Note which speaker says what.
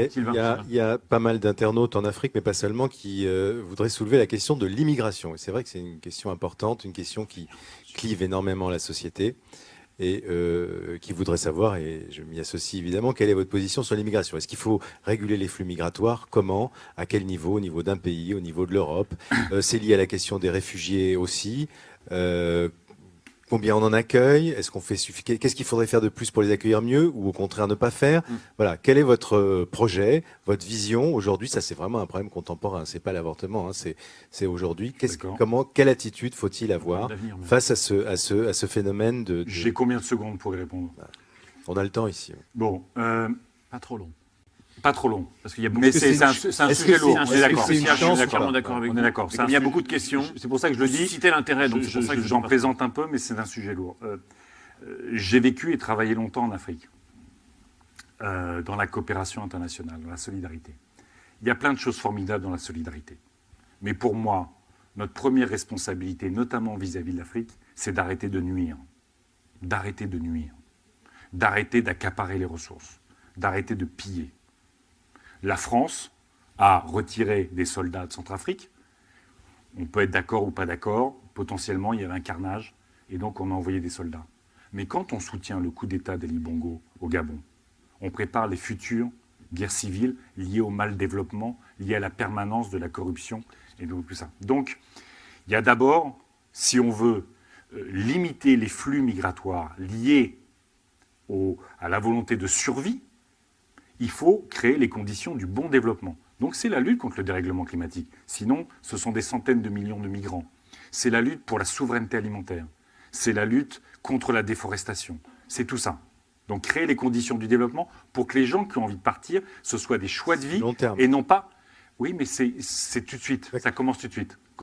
Speaker 1: Et
Speaker 2: Sylvain.
Speaker 1: il y a pas mal d'internautes en Afrique, mais pas seulement, qui voudraient soulever la question de l'immigration. Et c'est vrai que c'est une question importante, une question qui clive énormément la société et qui voudraient savoir, et je m'y associe évidemment, quelle est votre position sur l'immigration? Est-ce qu'il faut réguler les flux migratoires? Comment? À quel niveau? Au niveau d'un pays? Au niveau de l'Europe? C'est lié à la question des réfugiés aussi. Euh, Combien on en accueille? Est-ce qu'on fait Qu'est-ce qu'il faudrait faire de plus pour les accueillir mieux ou au contraire ne pas faire? Voilà. Quel est votre projet, votre vision aujourd'hui? Ça, c'est vraiment un problème contemporain. C'est pas l'avortement, hein, c'est aujourd'hui.
Speaker 2: D'accord.
Speaker 1: Quelle attitude faut-il avoir
Speaker 2: D'avenir, même.
Speaker 1: face à ce phénomène
Speaker 2: J'ai combien de secondes pour y répondre?
Speaker 1: On a le temps ici.
Speaker 2: Bon,
Speaker 3: Pas trop long.
Speaker 2: pas trop long, parce qu'il y a beaucoup.
Speaker 1: Mais
Speaker 2: Mais c'est un
Speaker 1: est-ce
Speaker 2: sujet
Speaker 1: que
Speaker 2: lourd.
Speaker 1: c'est-
Speaker 2: On
Speaker 1: est-ce
Speaker 2: est
Speaker 1: que
Speaker 2: d'accord.
Speaker 1: c'est une
Speaker 2: Je suis
Speaker 1: chance ou
Speaker 2: d'accord.
Speaker 1: pas
Speaker 3: d'accord avec
Speaker 2: On est
Speaker 3: vous.
Speaker 2: d'accord.
Speaker 3: Mais
Speaker 2: Il y a beaucoup de questions. C'est pour ça que je le dis.
Speaker 3: Susciter l'intérêt, donc c'est pour ça que
Speaker 2: J'en présente un peu, mais c'est un sujet lourd. J'ai vécu et travaillé longtemps en Afrique, dans la coopération internationale, dans la solidarité. Il y a plein de choses formidables dans la solidarité. Mais pour moi, notre première responsabilité, notamment vis-à-vis de l'Afrique, c'est d'arrêter de nuire. D'arrêter de nuire. D'arrêter d'accaparer les ressources. D'arrêter de piller. La France a retiré des soldats de Centrafrique. On peut être d'accord ou pas d'accord. Potentiellement, il y avait un carnage. Et donc, on a envoyé des soldats. Mais quand on soutient le coup d'État d'Ali Bongo au Gabon, on prépare les futures guerres civiles liées au mal développement, liées à la permanence de la corruption et de tout ça. Donc, il y a d'abord, si on veut limiter les flux migratoires liés à la volonté de survie, il faut créer les conditions du bon développement. Donc c'est la lutte contre le dérèglement climatique. Sinon, ce sont des centaines de millions de migrants. C'est la lutte pour la souveraineté alimentaire. C'est la lutte contre la déforestation. C'est tout ça. Donc créer les conditions du développement pour que les gens qui ont envie de partir, ce soit des choix de vie
Speaker 1: Long terme.
Speaker 2: et non pas... Oui, mais c'est tout de suite. Ça commence tout de suite.